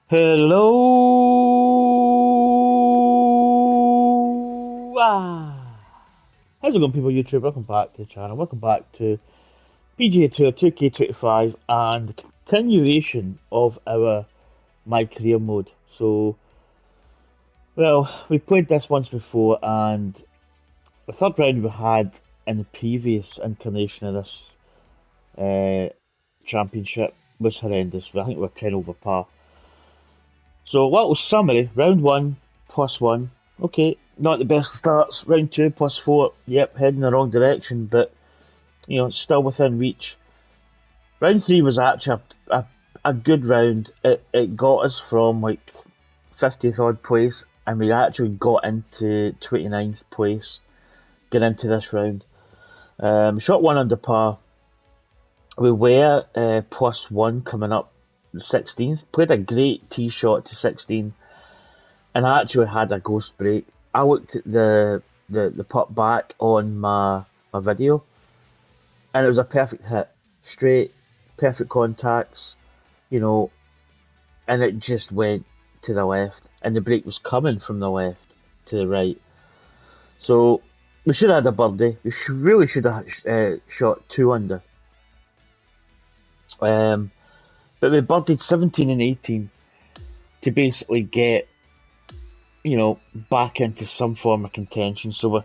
Hello! How's it going, people? YouTube, welcome back to the channel. Welcome back to PGA Tour 2K25 and the continuation of our My Career mode. So, well, we played this once before, and the third round we had in the previous incarnation of this championship was horrendous. I think we were 10 over par. So, what was summary? Round 1, +1. Okay, not the best starts. Round 2, +4. Yep, heading in the wrong direction, but, still within reach. Round 3 was actually a good round. It got us from like 50th odd place, and we actually got into 29th place, get into this round. Shot 1 under par. We were +1 coming up the 16th. Played a great tee shot to 16, and I actually had a ghost break. I looked at the putt back on my video, and it was a perfect hit, straight, perfect contacts, you know, and it just went to the left, and the break was coming from the left to the right. So we should have had a birdie. Really should have shot 2 under. But we birdied 17 and 18 to basically get, back into some form of contention. So we're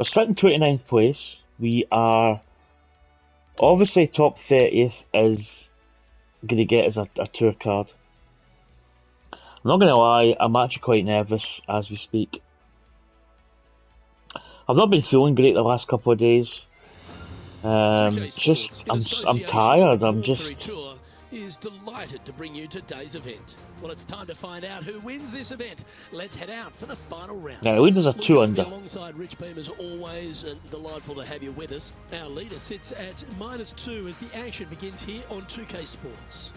sitting 29th place. We are obviously top 30th is going to get us a tour card. I'm not going to lie, I'm actually quite nervous as we speak. I've not been feeling great the last couple of days. I'm tired. I'm just. Is delighted to bring you today's event. Well, it's time to find out who wins this event. Let's head out for the final round. Now, the leaders are 2 under. Alongside Rich Beam as always, and delightful to have you with us. Our leader sits at -2 as the action begins here on 2K Sports.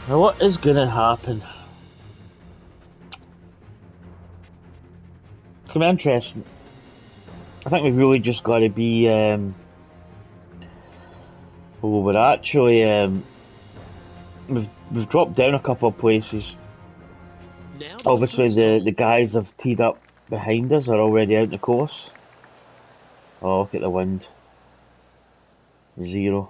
Now, what is going to happen? It's going to be interesting. I think we've really just got to be. We're actually. We've dropped down a couple of places. Obviously, the guys have teed up behind us are already out the course. Oh, look at the wind. 0.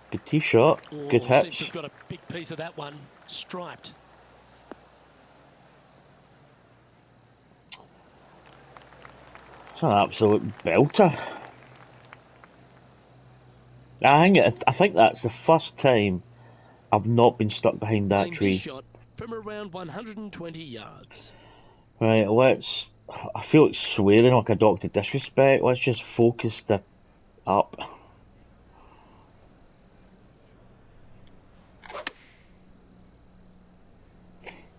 Good tee shot, good hits. You've got a big piece of that one, striped. It's an absolute belter. I think that's the first time I've not been stuck behind that tree. Shot from around 120 yards. Right, I feel like swearing like a Dr. Disrespect. Let's just focus up.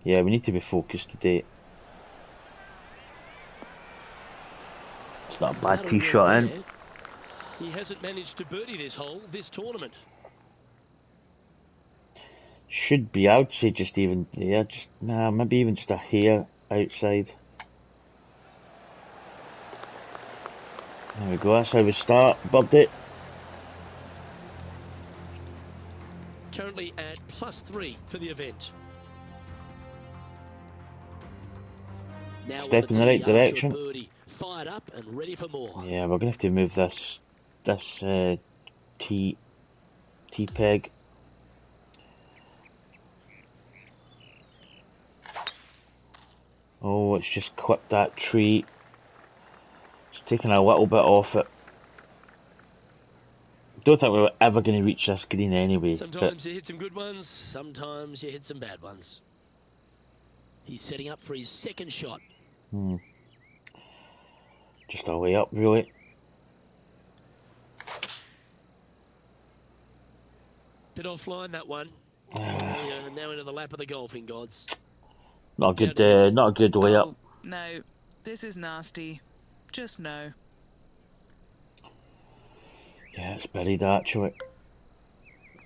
Yeah, we need to be focused today. It's not a bad tee shot in. He hasn't managed to birdie this hole, this tournament. Should be, I would say maybe even just a hair outside. There we go, that's how we start. Birdie. Currently at +3 for the event. Now step in the right direction. Birdie, fired up and ready for more. Yeah, we're gonna have to move this tee peg. Oh, it's just clipped that tree. It's taken a little bit off it. Don't think we were ever going to reach this green anyway. Sometimes you hit some good ones, sometimes you hit some bad ones. He's setting up for his second shot. Just a way up, really. Bit offline, that one. Now into the lap of the golfing gods. Not a good way up. No, this is nasty. Just no. Yeah, it's buried actually.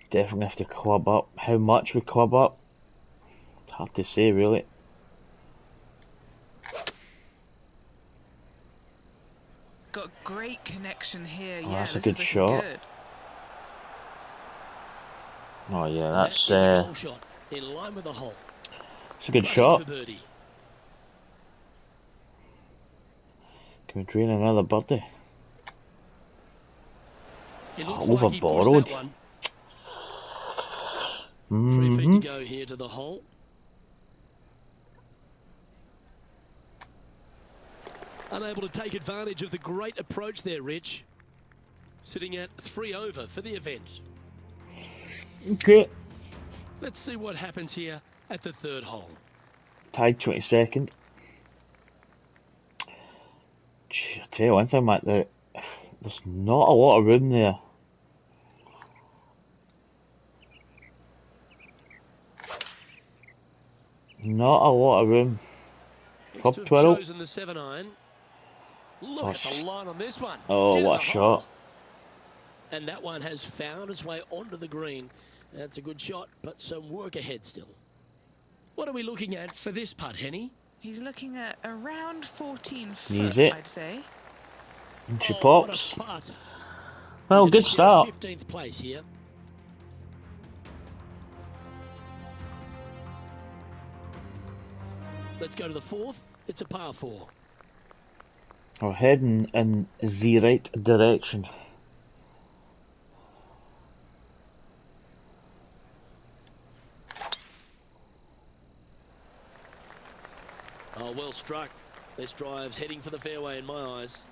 Definitely have to club up. How much we club up? It's hard to say, really. great connection here. Oh, Yeah, that's a this good is looking shot. good. Oh yeah, That that's is a goal shot in line with the hole. it's a good Played shot. for birdie. Can we drain another birdie? It looks Over like he pushed borrowed. that one. 3 Mm-hmm. feet to go here to the hole. Unable to take advantage of the great approach there, Rich. Sitting at 3 over for the event. Okay. Let's see what happens here at the 3rd hole. Tied 22nd. Gee, I tell you one thing, Matt, there's not a lot of room there. Not a lot of room. Looks Club to have twirl. chosen the 7-iron. Look Oh, at the line on this one. Oh, Get in what the a hole. shot. And that one has found its way onto the green. That's a good shot, but some work ahead still. What are we looking at for this putt, Henny? He's looking at around 14 Knees foot, it. I'd say. And she Oh, what pops. a putt. Well, He's good in a start. 15th place here. Let's go to the 4th. It's a par 4. We're heading in the right direction. Oh, well struck. This drive's heading for the fairway in my eyes.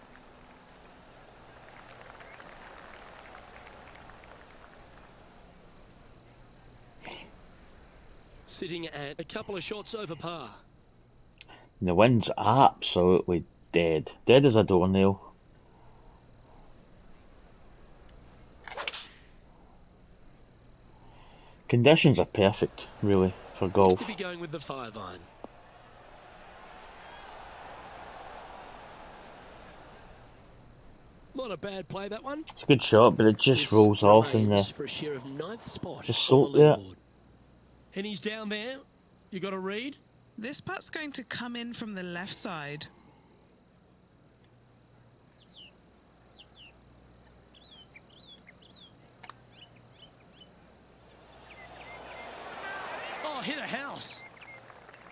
Sitting at a couple of shots over par. And the wind's absolutely dead. Dead as a doornail. Conditions are perfect, really, for Looks golf. to be going with the 5-iron. Not a bad play, that one. It's a good shot, but it just This rolls off in remains the for a share of 9th spot just on soaked the there. leaderboard. And he's down there. You got a read? This putt's going to come in from the left side. Oh, hit a house.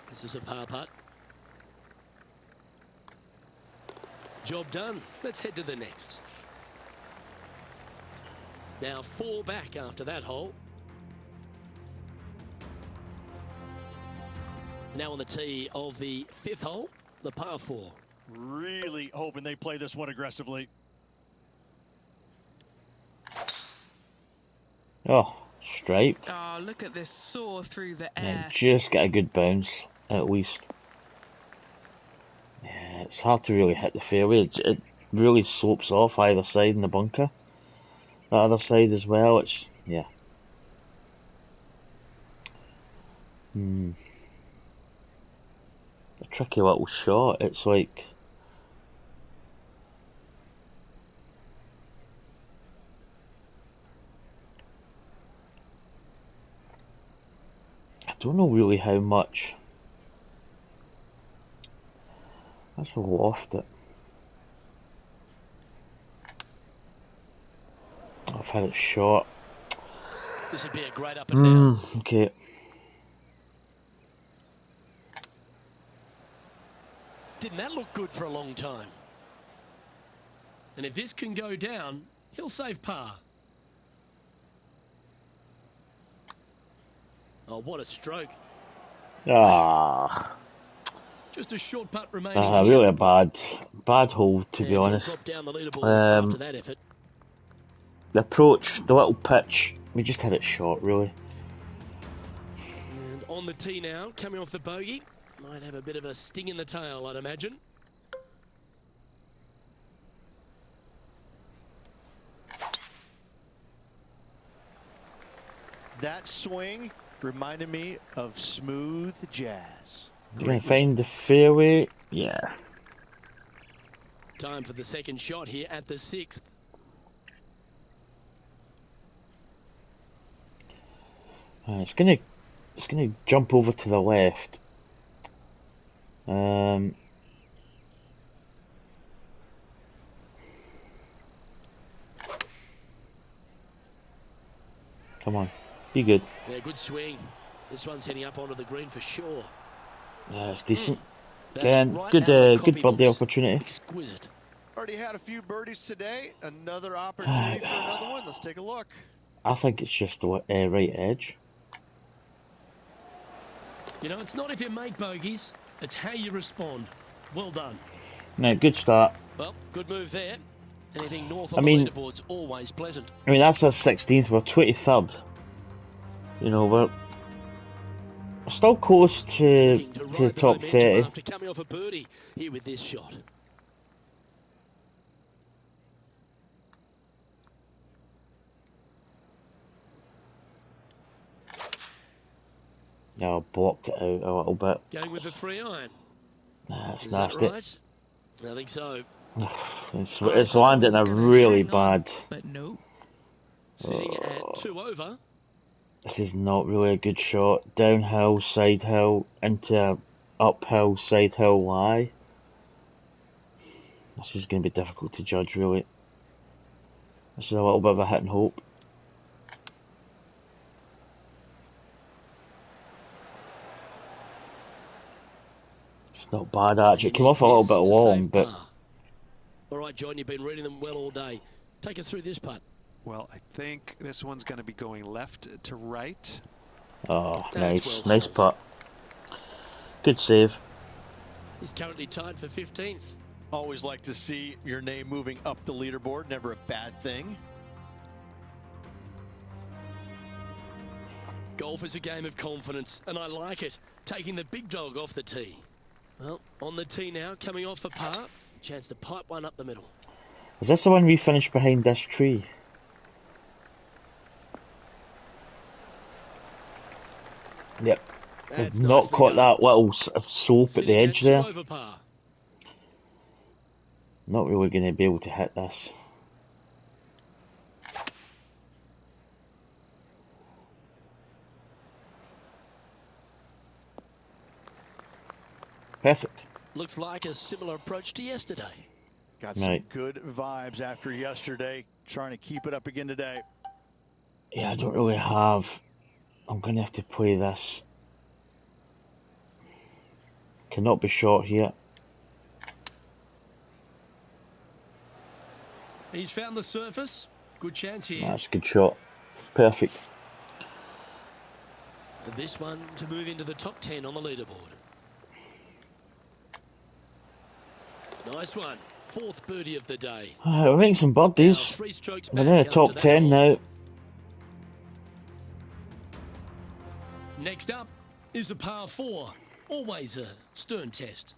This is a par putt. Job done. Let's head to the next. Now 4 back after that hole. Now on the tee of the 5th hole, the par 4. Really hoping they play this one aggressively. Oh, striped. Oh, look at this soar through the And air. just get a good bounce, at least. Yeah, it's hard to really hit the fairway. It really slopes off either side in the bunker. The other side as well, it's, yeah. A tricky little shot. It's like... I don't know really how much. Let's loft it. I've had it short. This would be a great up and down. Okay. Didn't that look good for a long time? And if this can go down, he'll save par. Oh, what a stroke. Ah. Just a short putt remaining here. Really a bad hole, to be And he'll honest. drop down the leaderboard after that effort. The approach, the little pitch, we just had it short, really. And on the tee now, coming off the bogey. Might have a bit of a sting in the tail, I'd imagine. That swing reminded me of smooth jazz. Can I find the fairway? Yeah. Time for the second shot here at the 6th. It's gonna jump over to the left. Come on, be good. Yeah, good swing. This one's heading up onto the green for sure. Yeah, it's decent. That's Again, right good, out of the good birdie copybooks. opportunity. Exquisite. Already had a few birdies today. Another opportunity for another one. Let's take a look. I think it's just the right edge. You know, it's not if you make bogeys, it's how you respond. Well done. No, good start. Well, good move there. Anything north I on mean- the leaderboard's always pleasant. I mean, that's our 16th. We're 23rd. You know, we're still close to Looking to the ride the top momentum 30. after coming off a birdie here with this shot. Yeah, I blocked it out a little bit. Going with the 3-iron. Nah, it's Is nasty. that right? I think so. It's landing a really bad. But no. Sitting at 2 over. This is not really a good shot. Downhill, side hill, into a uphill, side hill lie. This is going to be difficult to judge, really. This is a little bit of a hit and hope. It's not bad, actually. It came off a little bit long, but... All right, John, you've been reading them well all day. Take us through this putt. Well, I think this one's going to be going left to right. Oh, That's nice. well Nice held. putt. Good save. He's currently tied for 15th. Always like to see your name moving up the leaderboard. Never a bad thing. Golf is a game of confidence, and I like it. Taking the big dog off the tee. Well, on the tee now, coming off for par. Chance to pipe one up the middle. Is this the one we finished behind this tree? Yep. That's Not nicely caught done. that little soap at the Sitting edge 2 there. over par. Not really going to be able to hit this. Perfect. Looks like a similar approach to yesterday. Got some Right. good vibes after yesterday. Trying to keep it up again today. Yeah, I don't really have... I'm going to have to play this. Cannot be short here. He's found the surface. Good chance here. That's a good shot. Perfect. And this one to move into the top 10 on the leaderboard. Nice one. 4th birdie of the day. We're making some Now birdies. 3 strokes We're back in the after top that 10 hole. now. Next up is a par 4. Always a stern test.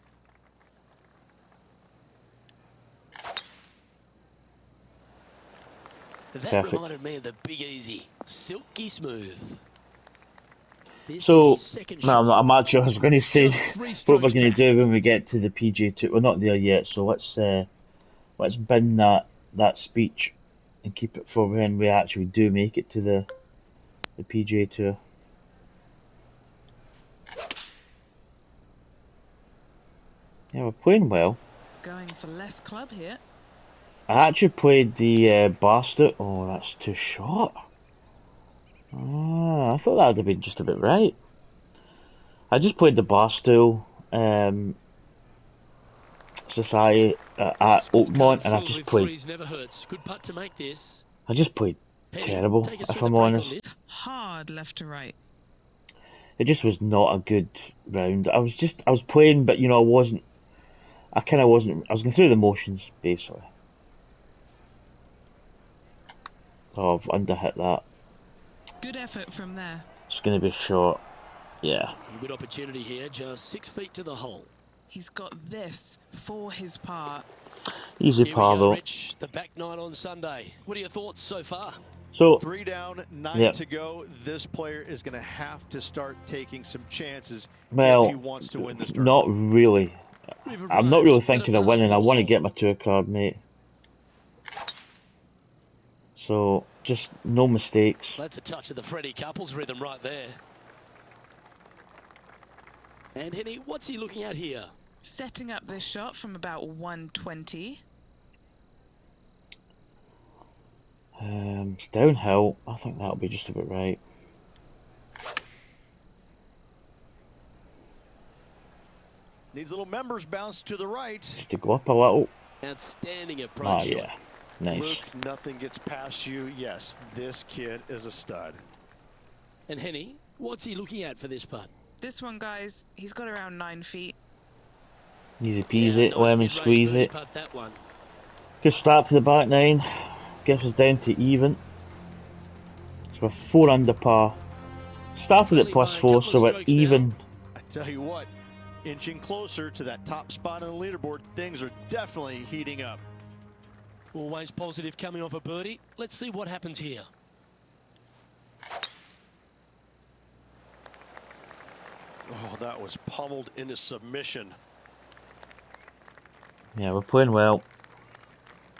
That Perfect. reminded me of the Big Easy. Silky smooth. This So, is his second no, shot. I'm actually, I was going to say Just 3 what we're strokes going to back. do when we get to the PGA Tour. We're not there yet, so let's bin that speech and keep it for when we actually do make it to the PGA Tour. Yeah, we're playing well. Going for less club here. I actually played the Bastard. Oh, that's too short. Ah, I thought that would have been just a bit right. I just played the Barstool Society at Oakmont, and I just played. Threes never hurts. Good putt to make this. I just played Penny, terrible, take us if through I'm the break on honest. this. Hard left to right. It just was not a good round. I was playing, but you know, I was going through the motions basically. Oh, I've underhit that. Good effort from there. It's going to be short. Yeah. Good opportunity here, just 6 feet to the hole. He's got this for his part. Easy Here par we go, though. Rich. The back nine on Sunday. What are your thoughts so far? So 3 down, 9 Yep. to go. This player is going to have to start taking some chances well, if he wants to win this tournament. not really. We've I'm not arrived really at thinking of another winning. I full want to hole. get my tour card, mate. So just no mistakes. That's a touch of the Freddie Couples rhythm right there. And Henny, what's he looking at here? Setting up this shot from about 120. It's downhill. I think that'll be just about right. Needs a little members bounce to the right. Just to go up a little. Outstanding Ah, approach shot. yeah. Nice. Luke, nothing gets past you. Yes, this kid is a stud. And Henny, what's he looking at for this putt? This one, guys, he's got around 9 feet. Easy peasy. Nice Lemon mid-range squeeze birdie it. putt, that one. Good start to the back nine. Gets us down to even. So we're 4 under par. Started at Trailing by a +4, couple so of we're strokes now. even. I tell you what, inching closer to that top spot on the leaderboard, things are definitely heating up. Always positive coming off a birdie. Let's see what happens here. Oh, that was pummeled into submission. Yeah, we're playing well.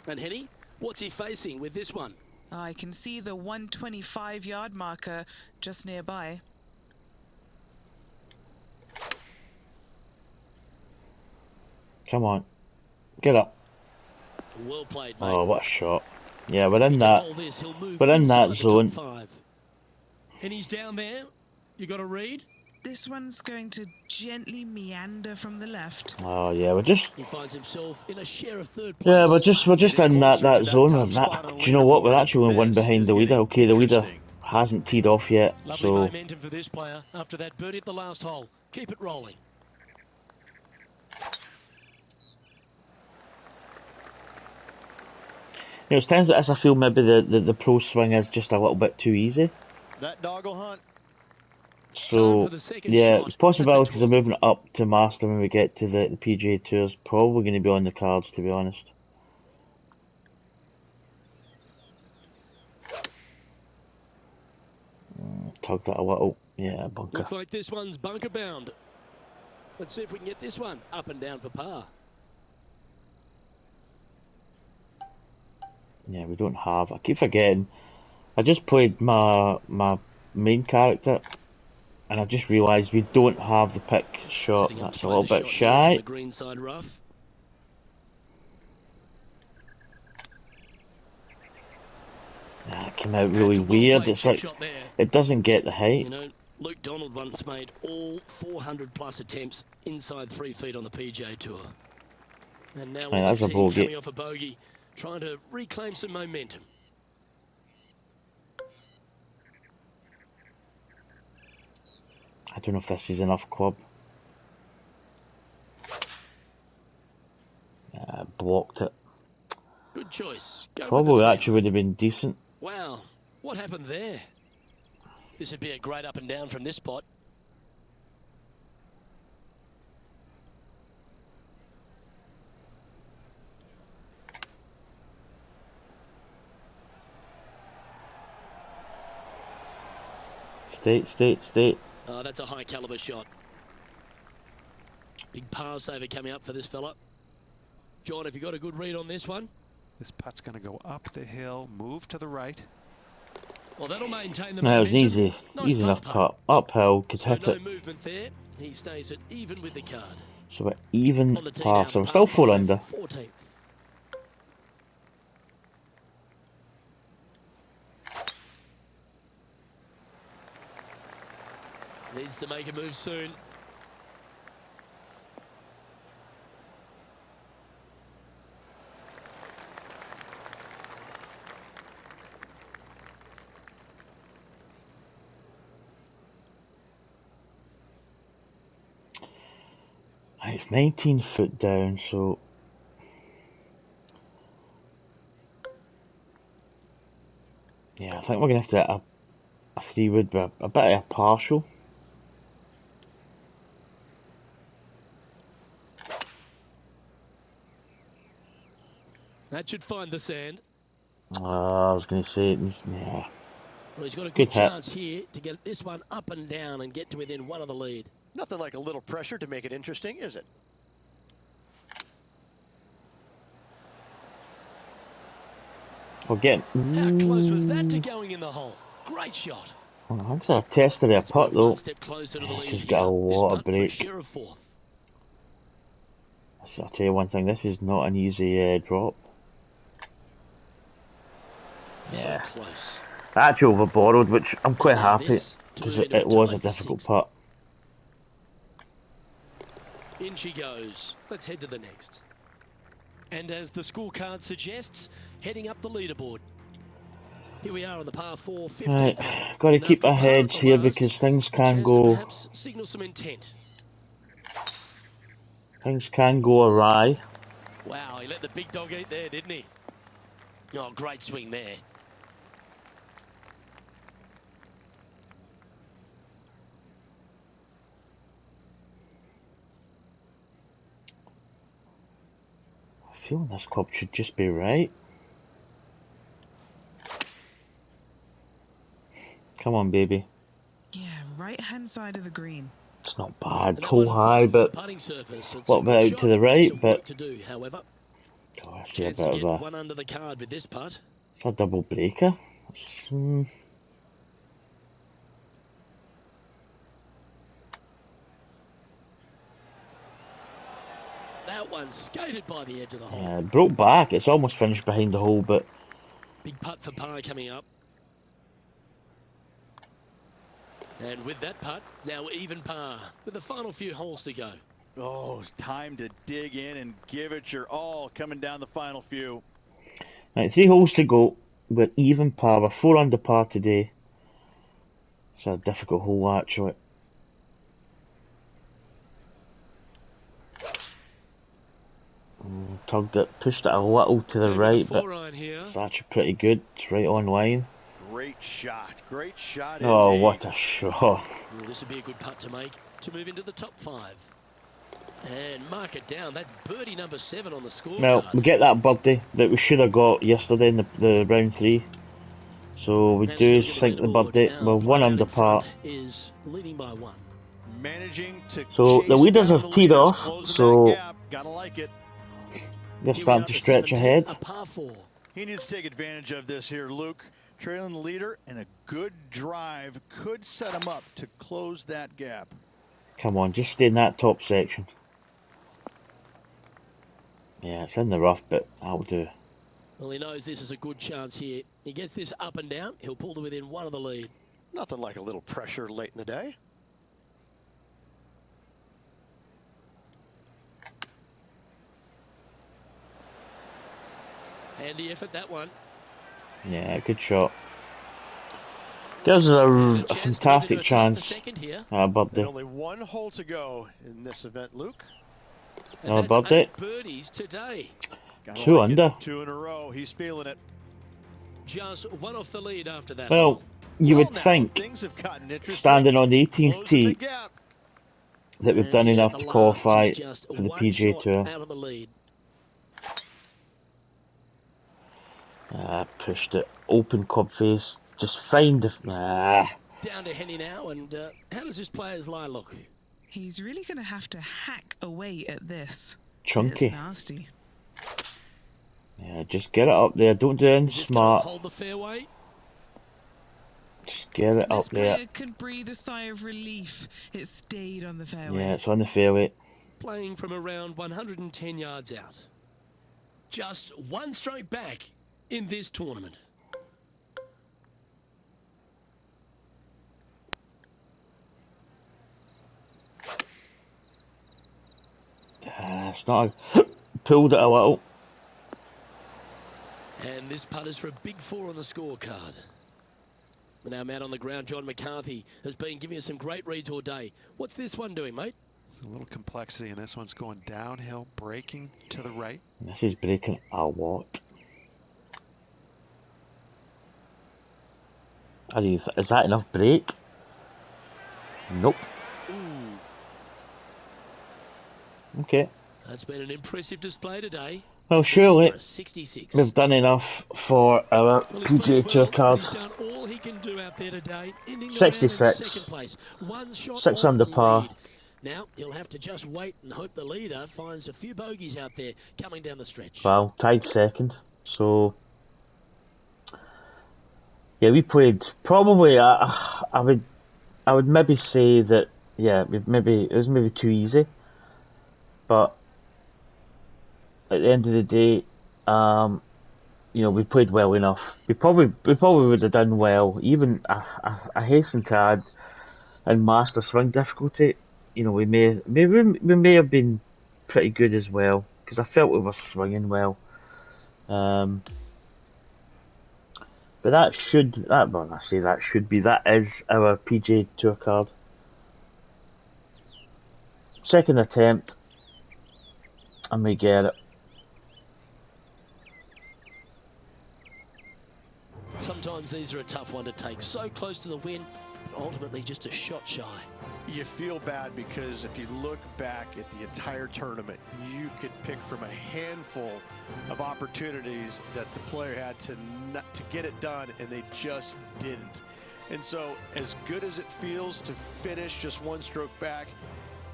And Henny, what's he facing with this one? I can see the 125-yard marker just nearby. Come on. Get up. Well played, mate. Oh, what a shot. Yeah, we're If he in can that. hold this, he'll move We're in inside that the top zone. 5. Henny's down there. You got a read? This one's going to gently meander from the left. Oh yeah, we're just. He finds himself in a share of third place. Yeah, we're just Getting in that closer to zone. top We're spot not, on do you know what? We're leaderboard. actually only one This behind is the leader. getting Okay, the leader interesting. hasn't teed off yet, Lovely so momentum for this player after that birdie at the last hole. Keep it rolling. it's times like this I feel maybe the pro swing is just a little bit too easy. That doggle hunt. Time So for the second yeah, shot at the possibilities of 12. moving up to master when we get to the PGA Tours probably going to be on the cards, to be honest. Tugged that a little. Yeah, bunker. Looks like this one's bunker bound. Let's see if we can get this one up and down for par. Yeah, we don't have. I keep forgetting. I just played my main character, and I just realised we don't have the pick shot. Setting up to That's a play little the bit shot here from shy. the green side rough. That came out That's really a weird. well-played It's chip like shot there. it doesn't get the height. You know, Luke Donald once made all 400 plus attempts inside 3 feet on the PGA Tour. And now Right, with that's a the tee bogey. coming off a bogey, trying to reclaim some momentum. I don't know if this is enough club. Blocked it. Good choice. Go with Probably the actually three. would have been decent. Wow, what happened there? This would be a great up and down from this spot. State. Oh, that's a high caliber shot. Big par saver coming up for this fella. John, have you got a good read on this one? This putt's going to go up the hill, move to the right. Well, that'll maintain the That was momentum. easy. Nice Easy enough putt. putt. Uphill, could So hit no it. movement there. He stays at even with the card. So we're even On the tee par. now, So we're par still 4 5, under. 14th. Needs to make a move soon. It's 19 foot down, so yeah, I think we're gonna have to hit a 3-wood, but a bit of a partial. That should find the sand. I was gonna say, yeah. Well, he's got a good Good hit. chance here to get this one up and down and get to within one of the lead. Nothing like a little pressure to make it interesting, is it? We're getting. How close was that to going in the hole? Great shot. I think I tested a Let's putt move though. one step closer to the This lead has here. got a This lot of putt for a break. share of 4th. So I'll tell you one thing, this is not an easy drop. Yeah. So close. Actually over borrowed, which I'm quite And now happy this to because move into it the was tie a for difficult sixth. putt. In she goes. Let's head to the next. And as the scorecard suggests, heading up the leaderboard. Here we are on the par 4 15th. Right, got to And keep after our a par at heads the here last, because things a can chance to go. perhaps signal some intent. Things can go awry. Wow, he let the big dog eat there, didn't he? Oh, great swing there. I feel this club should just be right. Come on, baby. Yeah, right hand side of the green. It's not bad. And that Pull one high, finds the but putting surface. It's a a little bit good out shot. to the right. Some But work to do, however. oh, I see a Chance bit to of get a. one under the card with this putt. It's a double breaker. It's, That one skated by the edge of the hole. yeah, it broke back. It's almost finished behind the hole, but Big putt for par coming up. And with that putt, now even par, with the final few holes to go. Oh, it's time to dig in and give it your all coming down the final few. right, 3 holes to go. We're even par. We're 4 under par today. It's a difficult hole actually. Tugged it, pushed it a little to the Going with right, the but 4-iron here. it's actually pretty good. It's right on line. Great shot. Great shot Oh, indeed. what a shot. Well, this would be a good putt to make to move into the top 5. And mark it down. That's birdie number 7 on the scorecard. Well, we get that birdie that we should have got yesterday in the round 3. So we And if you do look at sink the leaderboard, birdie. our We're 1 bloke out under in front par. is leading by 1. Managing to So the chase leaders down have the teed leaders, off, closing so- that gap. Gotta like it. They're Here we are starting at to the stretch 17th, ahead. a par 4. He needs to take advantage of this here, Luke. Trailing the leader, and a good drive could set him up to close that gap. Come on, just stay in that top section. Yeah, it's in the rough, but that'll do. Well, he knows this is a good chance here. He gets this up and down, he'll pull to within 1 of the lead. Nothing like a little pressure late in the day. Handy effort, that one. Yeah, good shot. Gives us And a chance to move fantastic into a tie for chance. second here. And Birdie. only 1 hole to go in this event, Luke. And Oh, that's birdie. 8 birdies today. Gotta 2 like it. under. 2 in a row. He's feeling it. Just 1 off the lead after that Well, hole. you Well, would now, think, things have gotten interesting. standing on the 18th Closing the tee, gap. that we've And done here enough at to the last, qualify he's just for the 1 PGA shot Tour. out of the lead. Pushed it. Open club face. Just find the. Down to Henny now, and how does this player's lie look? He's really going to have to hack away at this. Chunky. It's nasty. Yeah, just get it up there. Don't do anything Is this going to smart. hold the fairway? Just get it This up there. player could breathe a sigh of relief. It stayed on the fairway. Yeah, it's on the fairway. Playing from around 110 yards out. Just 1 stroke back in this tournament. It's not. Pulled it a little. And this putt is for a big 4 on the scorecard. But now man on the ground, John McCarthy, has been giving us some great reads all day. What's this one doing, mate? There's a little complexity, and this one's going downhill, braking to the right. This is breaking a lot. Is that enough break? Nope. Ooh, Okay. that's been an impressive display today. Well, This surely for a 66. we've done enough for our Well, he's PGA played Tour well, card. He's done all he can do out there today, ending the round in 66. second place. 1 shot 6 off under the par. lead. Now he'll have to just wait and hope the leader finds a few bogeys out there coming down the stretch. Well, tied second. So yeah, we played probably. I would maybe say that it was maybe too easy, but at the end of the day, you know, we played well enough. We probably would have done well. Even I hasten to add, in master swing difficulty, you know, we may have been pretty good as well because I felt we were swinging well. Um, but well, I say that is our PGA Tour card. Second attempt, and we get it. Sometimes these are a tough one to take. So close to the win, but ultimately just a shot shy. You feel bad because if you look back at the entire tournament, you could pick from a handful of opportunities that the player had to get it done, and they just didn't. And so as good as it feels to finish just one stroke back,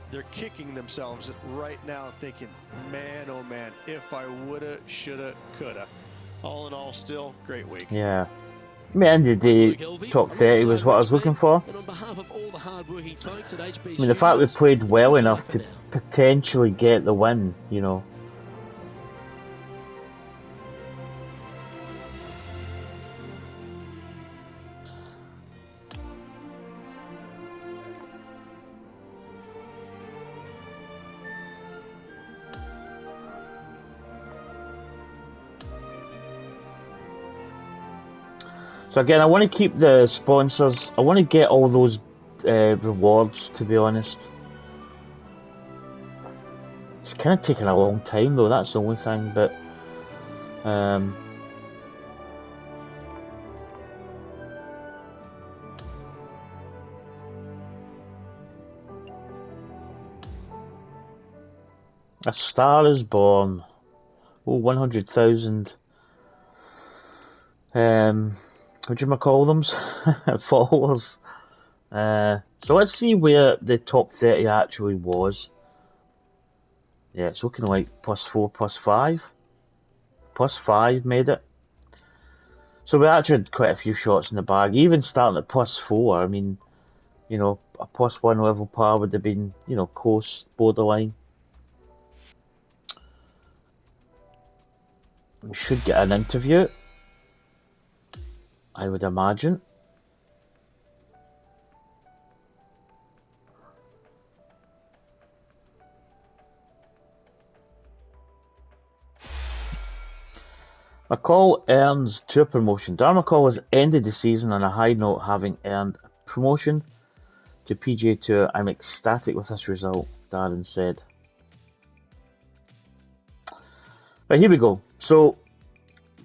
they're kicking themselves right now thinking, man, oh man, if I woulda, shoulda, coulda. All in all, still great week. Yeah. I mean, at the end of the day, top 30 was what I was looking for. And on behalf of all the hard-working folks at HB I mean, the fact we Studios, played it's well goodbye enough for to now. potentially get the win, you know. So again, I want to keep the sponsors. I want to get all those rewards, to be honest. It's kind of taking a long time though, that's the only thing, but a star is born. Oh, 100,000 what do you call them? Followers. So let's see where the top 30 actually was. Yeah, it's looking like +4, +5. +5 made it. So we actually had quite a few shots in the bag. Even starting at +4, I mean, you know, a +1 level par would have been, you know, close, borderline. We should get an interview, I would imagine. McCall earns tour promotion. Darren McCall has ended the season on a high note, having earned a promotion to PGA Tour. I'm ecstatic with this result, Darren said. Right, here we go. So,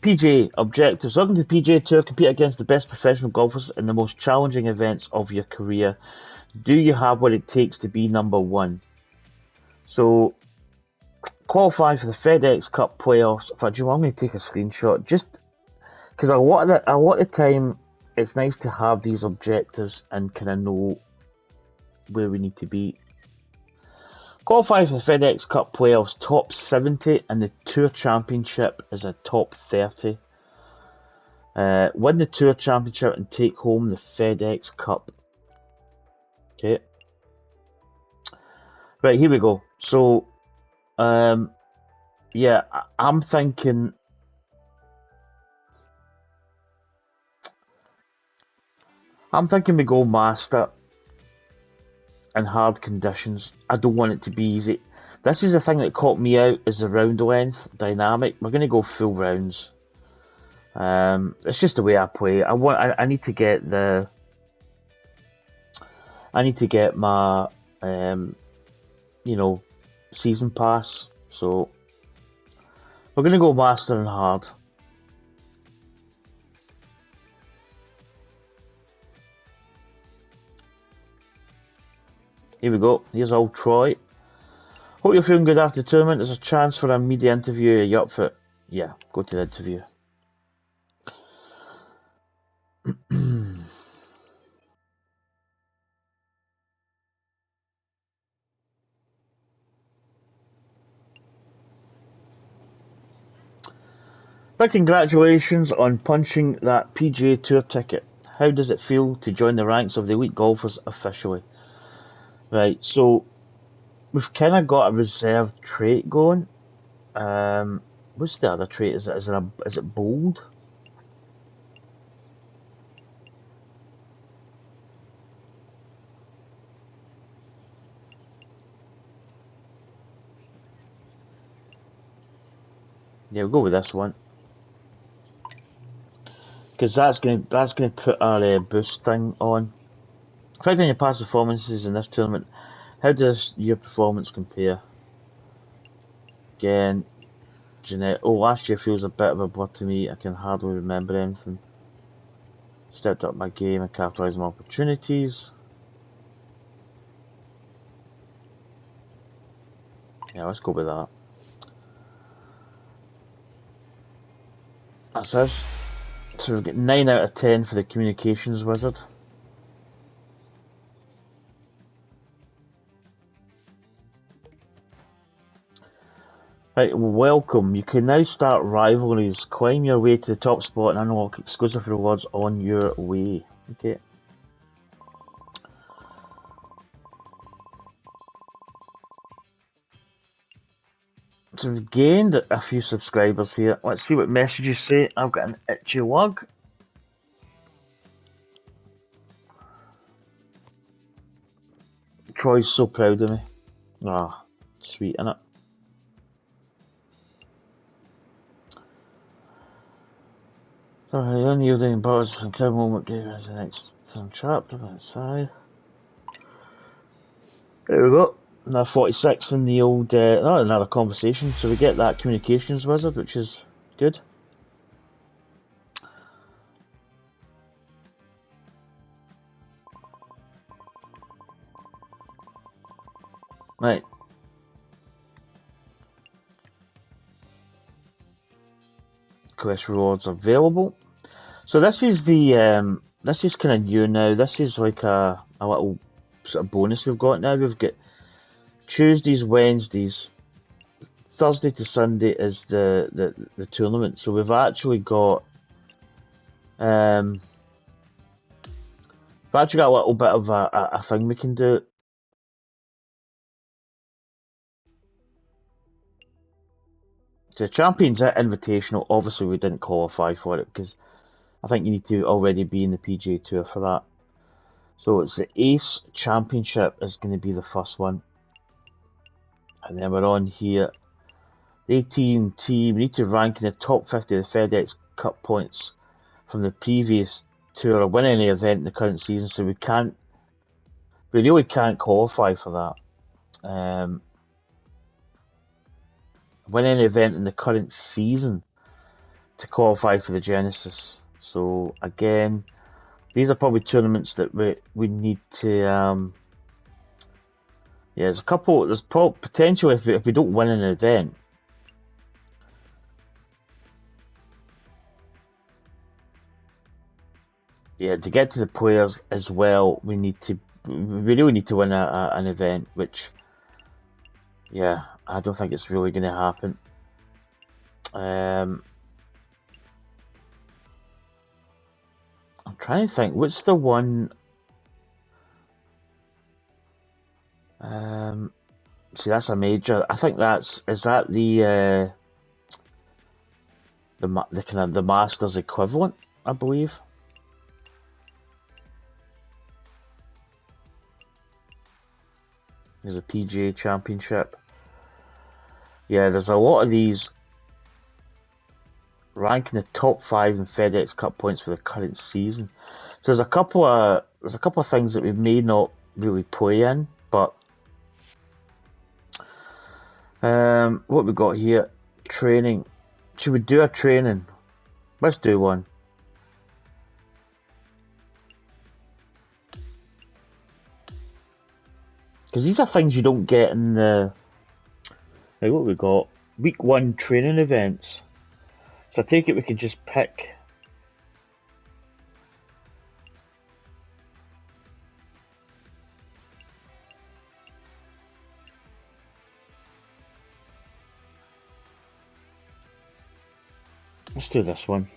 PGA objectives. Welcome to the PGA Tour. Compete against the best professional golfers in the most challenging events of your career. Do you have what it takes to be number one? So, qualify for the FedEx Cup playoffs. In fact, I'm going to take a screenshot just because a lot of the time it's nice to have these objectives and kind of know where we need to be. Qualify for the FedEx Cup playoffs, top 70, and the Tour Championship is a top 30. Win the Tour Championship and take home the FedEx Cup. Okay. Right, here we go. So, yeah, I'm thinking. We go Master in hard conditions. I don't want it to be easy. This is the thing that caught me out, is the round length dynamic. We're going to go full rounds. It's just the way I play. I need to get the. I need to get my, you know, season pass. So we're going to go Master and hard. Here we go. Here's old Troy. Hope you're feeling good after the tournament. There's a chance for a media interview. Are you up for it? Yeah, go to the interview. Big congratulations on punching that PGA Tour ticket. How does it feel to join the ranks of the elite golfers officially? Right, so we've kind of got a reserved trait going. What's the other trait? Is it bold? Yeah, we'll go with this one. Because that's gonna put our boost thing on. Affecting your past performances in this tournament, how does your performance compare? Again, Jeanette. Oh, last year feels a bit of a blur to me. I can hardly remember anything. Stepped up my game and capitalised on opportunities. Yeah, let's go with that. That's us. So we've got 9 out of 10 for the communications wizard. Right, welcome. You can now start rivalries. Climb your way to the top spot and unlock exclusive rewards on your way. Okay. So we've gained a few subscribers here. Let's see what messages say. I've got an itchy lug. Troy's so proud of me. Ah, sweet, innit? Sorry, unyielding birds and crowd moment gave us the next some trapped outside. There we go. Now 46 in the old, another conversation. So we get that communications wizard, which is good. Right. Quest rewards available. So this is the, this is kind of new now. This is like a little sort of bonus we've got now. We've got Tuesdays, Wednesdays, Thursday to Sunday is the tournament. So we've actually got we've actually got a little bit of a thing we can do. So Champions Invitational, obviously we didn't qualify for it because I think you need to already be in the PGA Tour for that. So it's the Ace Championship is going to be the first one. And then we're on here. The 18 team, we need to rank in the top 50 of the FedEx Cup points from the previous tour or win any event in the current season. So we really can't qualify for that. Win any event in the current season to qualify for the Genesis. So again, these are probably tournaments that we need to. Yeah, there's a couple. There's potential if we don't win an event. Yeah, to get to the players as well, we really need to win an event, which, yeah, I don't think it's really going to happen. I'm trying to think, what's the one? See, that's a major. I think is that the kind of the Masters equivalent, I believe. There's a PGA Championship. Yeah, there's a lot of these ranking the top 5 in FedEx Cup points for the current season. So there's a couple of things that we may not really play in, but what we got here, training. Should we do a training? Let's do one. Because these are things you don't get in the. Hey, what we got? Week 1 training events. So I take it we can just pick. Let's do this one.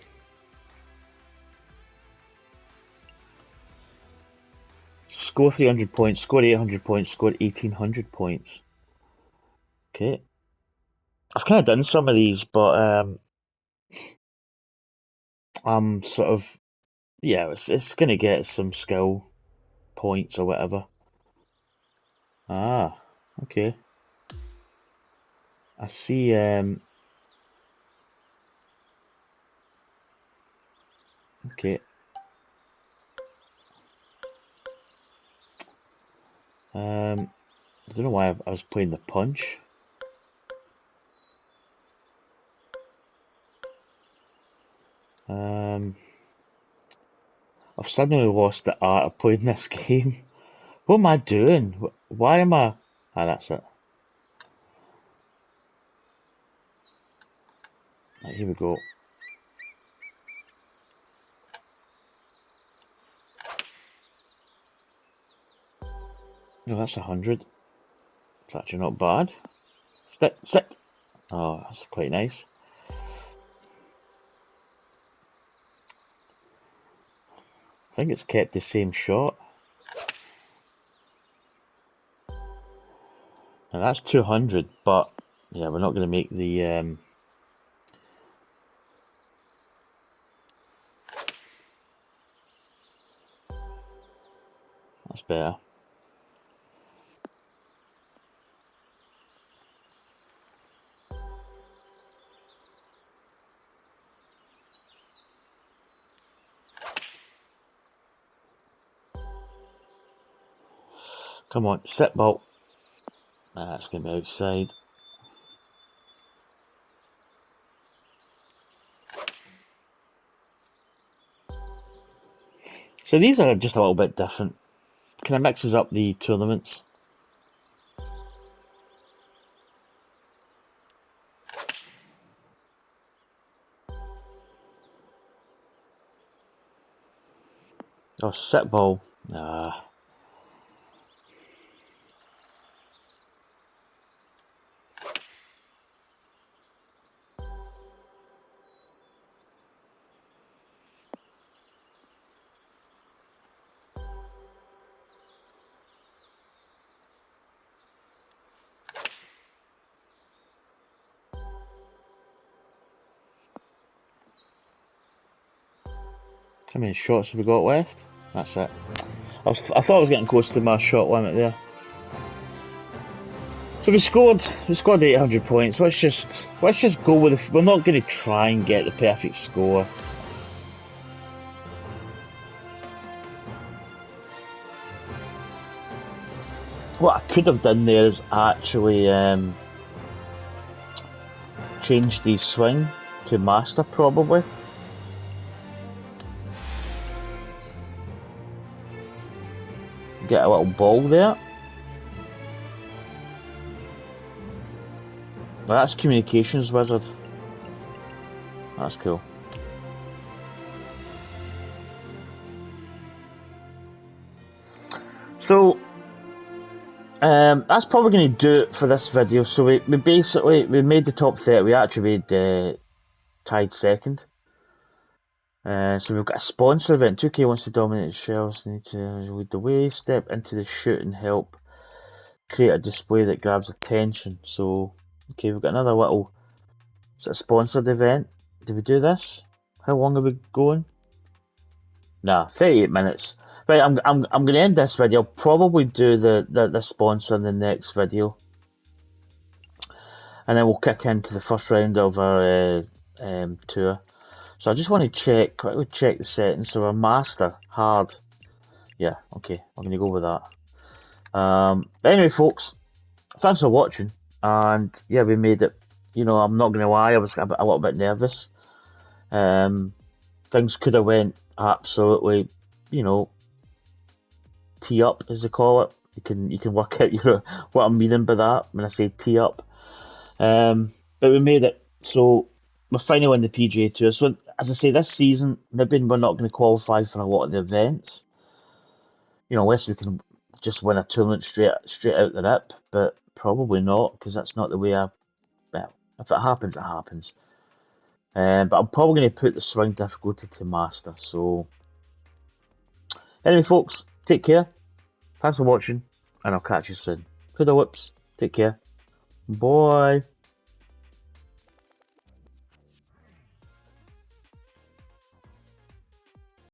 Score 300 points, score 800 points, score 1800 points. Okay. I've kind of done some of these, but I'm sort of, yeah, it's going to get some skill points or whatever. Ah, okay. I see. Okay. I don't know why I was playing the punch. I've suddenly lost the art of playing this game. What am I doing? Why am I? Ah, that's it. Right, here we go. No, that's 100. It's actually not bad. Sit. Oh, that's quite nice. I think it's kept the same shot. Now that's 200, but yeah, we're not going to make the. That's better. Come on, sit ball. That's going to be outside. So these are just a little bit different. Kind of mixes up the tournaments. Oh, sit ball. Ah. How many shots have we got left? That's it. I thought I was getting close to my shot limit there. So we scored 800 points. Let's just go with it. We're not going to try and get the perfect score. What I could have done there is actually change the swing to master, probably. Get a little ball there. Well, that's communications wizard. That's cool. So that's probably going to do it for this video. So we basically made the top 30. We actually made tied second. So we've got a sponsor event. 2K wants to dominate the shelves. Need to lead the way. Step into the shoot and help create a display that grabs attention. So okay, we've got another little sort of sponsored event. Did we do this? How long are we going? Nah, 38 minutes. Right, I'm going to end this video. I'll probably do the sponsor in the next video, and then we'll kick into the first round of our tour. So I just want to quickly check the settings. So our master hard, yeah, okay, I'm going to go with that. Anyway, folks, thanks for watching, and yeah, we made it. You know, I'm not going to lie, I was a little bit nervous. Things could have went absolutely, you know, tee up as they call it. You can work out what I'm meaning by that when I say tee up. But we made it. So we're finally in the PGA Tour. So as I say, this season maybe we're not going to qualify for a lot of the events. You know, unless we can just win a tournament straight out the rip. But probably not, because that's not the way I. Well, if it happens, it happens. But I'm probably going to put the swing difficulty to master. So anyway, folks, take care. Thanks for watching, and I'll catch you soon. Kudos, take care. Bye.